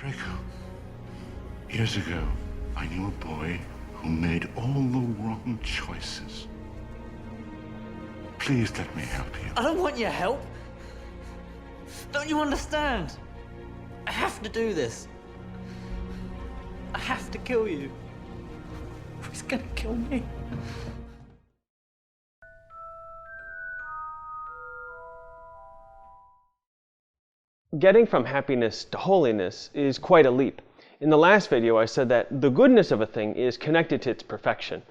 Draco, years ago, I knew a boy who made all the wrong choices. Please let me help you. I don't want your help. Don't you understand? I have to do this. I have to kill you. He's gonna kill me. Getting from happiness to holiness is quite a leap. In the last video, I said that the goodness of a thing is connected to its perfection.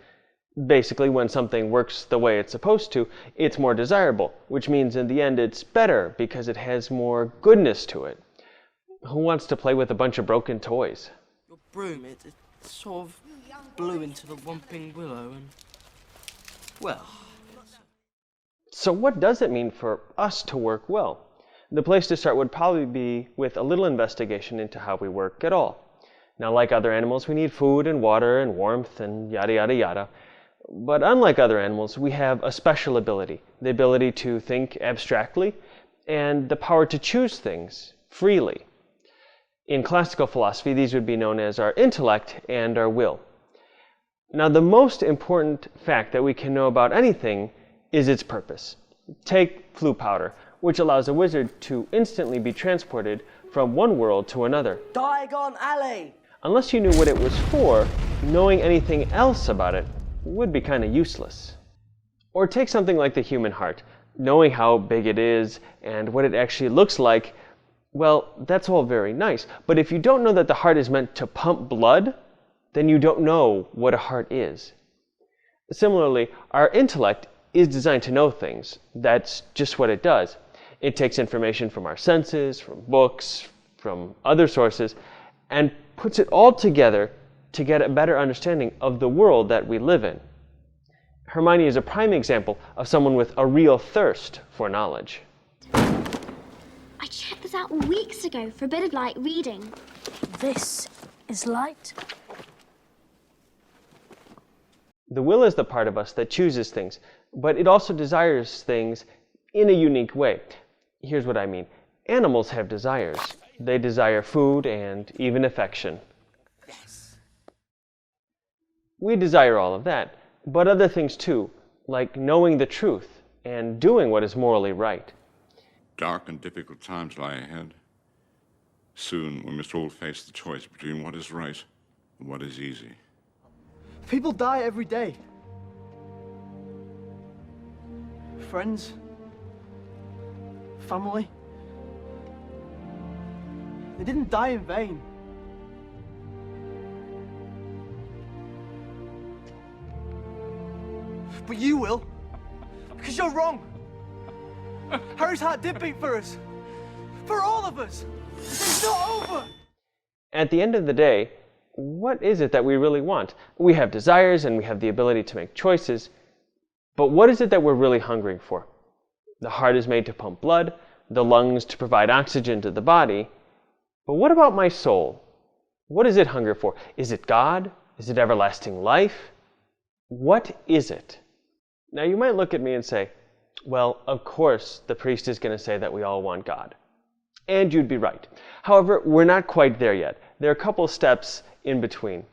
Basically, when something works the way it's supposed to, it's more desirable, which means in the end it's better because it has more goodness to it. Who wants to play with a bunch of broken toys? Your broom, it sort of blew into the Whomping Willow and... well... So what does it mean for us to work well? The place to start would probably be with a little investigation into how we work at all. Now, like other animals, we need food and water and warmth and yada yada yada. But unlike other animals, we have a special ability, the ability to think abstractly and the power to choose things freely. In classical philosophy, these would be known as our intellect and our will. Now, the most important fact that we can know about anything is its purpose. Take flue powder, which allows a wizard to instantly be transported from one world to another. Diagon Alley! Unless you knew what it was for, knowing anything else about it would be kind of useless. Or take something like the human heart. Knowing how big it is and what it actually looks like, well, that's all very nice. But if you don't know that the heart is meant to pump blood, then you don't know what a heart is. Similarly, our intellect is designed to know things. That's just what it does. It takes information from our senses, from books, from other sources, and puts it all together to get a better understanding of the world that we live in. Hermione is a prime example of someone with a real thirst for knowledge. I checked this out weeks ago for a bit of light reading. This is light. The will is the part of us that chooses things, but it also desires things in a unique way. Here's what I mean. Animals have desires. They desire food and even affection. Yes. We desire all of that, but other things too, like knowing the truth and doing what is morally right. Dark and difficult times lie ahead. Soon we must all face the choice between what is right and what is easy. People die every day. Friends. Family. They didn't die in vain. But you will. Because you're wrong. Harry's heart did beat for us. For all of us. It's not over. At the end of the day, what is it that we really want? We have desires and we have the ability to make choices, but what is it that we're really hungering for? The heart is made to pump blood, the lungs to provide oxygen to the body. But what about my soul? What does it hunger for? Is it God? Is it everlasting life? What is it? Now you might look at me and say, well, of course the priest is going to say that we all want God. And you'd be right. However, we're not quite there yet. There are a couple steps in between.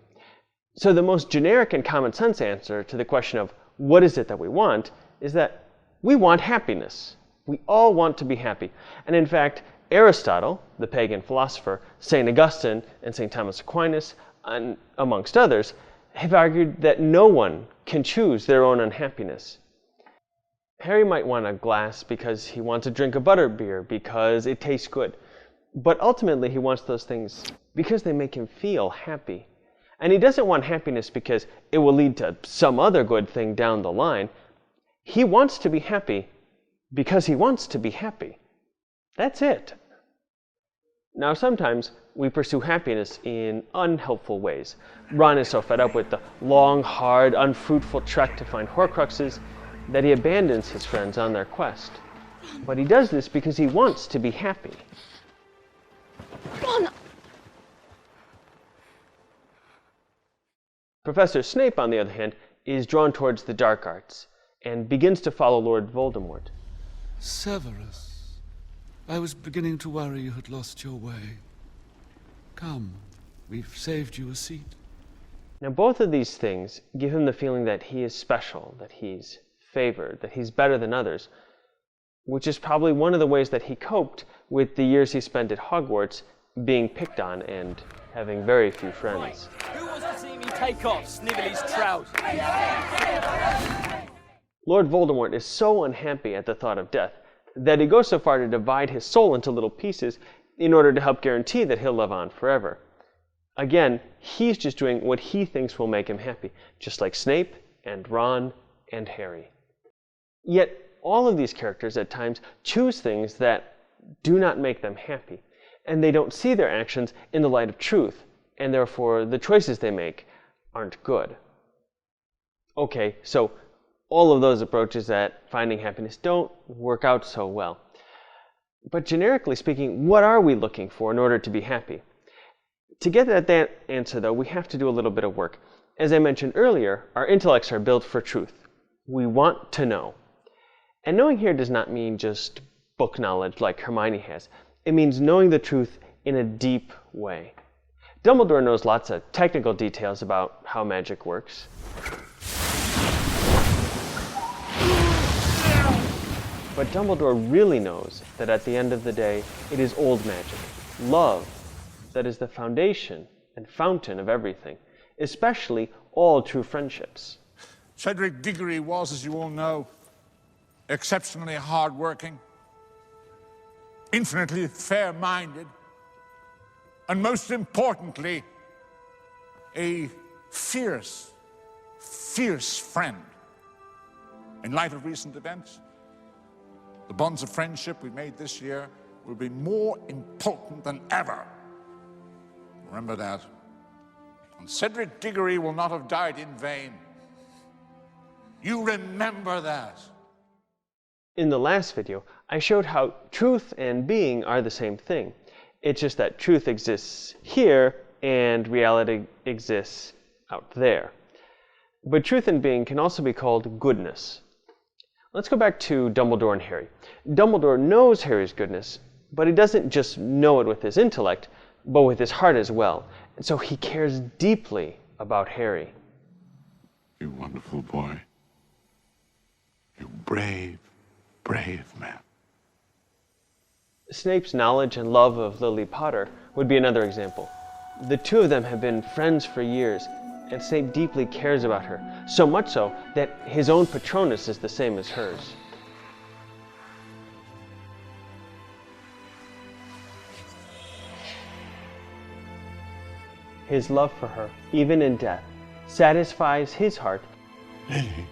So the most generic and common sense answer to the question of what is it that we want is that we want happiness. We all want to be happy. And in fact, Aristotle, the pagan philosopher, St. Augustine, and St. Thomas Aquinas, and amongst others, have argued that no one can choose their own unhappiness. Harry might want a glass because he wants a drink of butterbeer because it tastes good. But ultimately, he wants those things because they make him feel happy. And he doesn't want happiness because it will lead to some other good thing down the line. He wants to be happy because he wants to be happy. That's it. Now, sometimes we pursue happiness in unhelpful ways. Ron is so fed up with the long, hard, unfruitful trek to find Horcruxes that he abandons his friends on their quest. But he does this because he wants to be happy. Ron! Professor Snape, on the other hand, is drawn towards the dark arts and begins to follow Lord Voldemort. Severus, I was beginning to worry you had lost your way. Come, we've saved you a seat. Now, both of these things give him the feeling that he is special, that he's favored, that he's better than others, which is probably one of the ways that he coped with the years he spent at Hogwarts being picked on and having very few friends. Who wants to see me take off Snivelly's trousers? Lord Voldemort is so unhappy at the thought of death that he goes so far to divide his soul into little pieces in order to help guarantee that he'll live on forever. Again, he's just doing what he thinks will make him happy, just like Snape and Ron and Harry. Yet, all of these characters at times choose things that do not make them happy, and they don't see their actions in the light of truth, and therefore the choices they make aren't good. Okay, so all of those approaches at finding happiness don't work out so well. But generically speaking, what are we looking for in order to be happy? To get at that answer, though, we have to do a little bit of work. As I mentioned earlier, our intellects are built for truth. We want to know. And knowing here does not mean just book knowledge like Hermione has. It means knowing the truth in a deep way. Dumbledore knows lots of technical details about how magic works. But Dumbledore really knows that at the end of the day, it is old magic, love, that is the foundation and fountain of everything, especially all true friendships. Cedric Diggory was, as you all know, exceptionally hard-working, infinitely fair-minded, and most importantly, a fierce friend. In light of recent events, the bonds of friendship we made this year will be more important than ever. Remember that. And Cedric Diggory will not have died in vain. You remember that. In the last video, I showed how truth and being are the same thing. It's just that truth exists here and reality exists out there. But truth and being can also be called goodness. Let's go back to Dumbledore and Harry. Dumbledore knows Harry's goodness, but he doesn't just know it with his intellect, but with his heart as well. And so he cares deeply about Harry. You wonderful boy. You brave, brave man. Snape's knowledge and love of Lily Potter would be another example. The two of them have been friends for years, and Snape deeply cares about her, so much so that his own Patronus is the same as hers. His love for her, even in death, satisfies his heart Lily,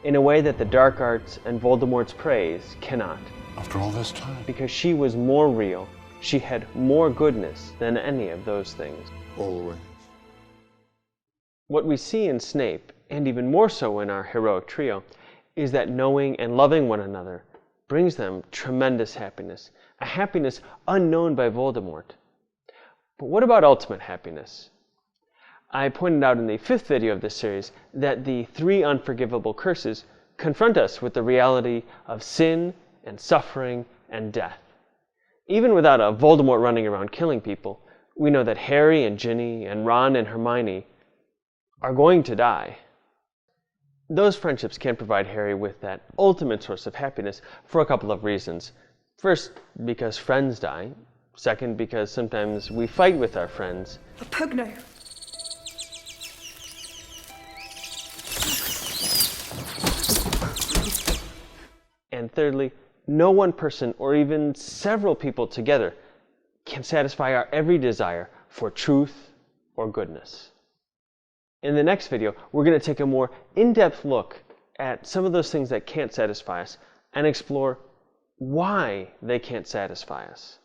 in a way that the dark arts and Voldemort's praise cannot. after all this time. Because she was more real, she had more goodness than any of those things. Always. What we see in Snape, and even more so in our heroic trio, is that knowing and loving one another brings them tremendous happiness, a happiness unknown by Voldemort. But what about ultimate happiness? I pointed out in the 5th video of this series that the 3 unforgivable curses confront us with the reality of sin and suffering and death. Even without a Voldemort running around killing people, we know that Harry and Ginny and Ron and Hermione are going to die. Those friendships can provide Harry with that ultimate source of happiness for a couple of reasons. First, because friends die. Second, because sometimes we fight with our friends. A pugno. And thirdly, no one person or even several people together can satisfy our every desire for truth or goodness. In the next video, we're going to take a more in-depth look at some of those things that can't satisfy us and explore why they can't satisfy us.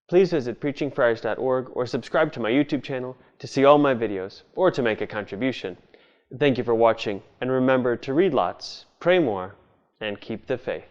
Please visit preachingfriars.org or subscribe to my YouTube channel to see all my videos or to make a contribution. Thank you for watching, and remember to read lots, pray more, and keep the faith.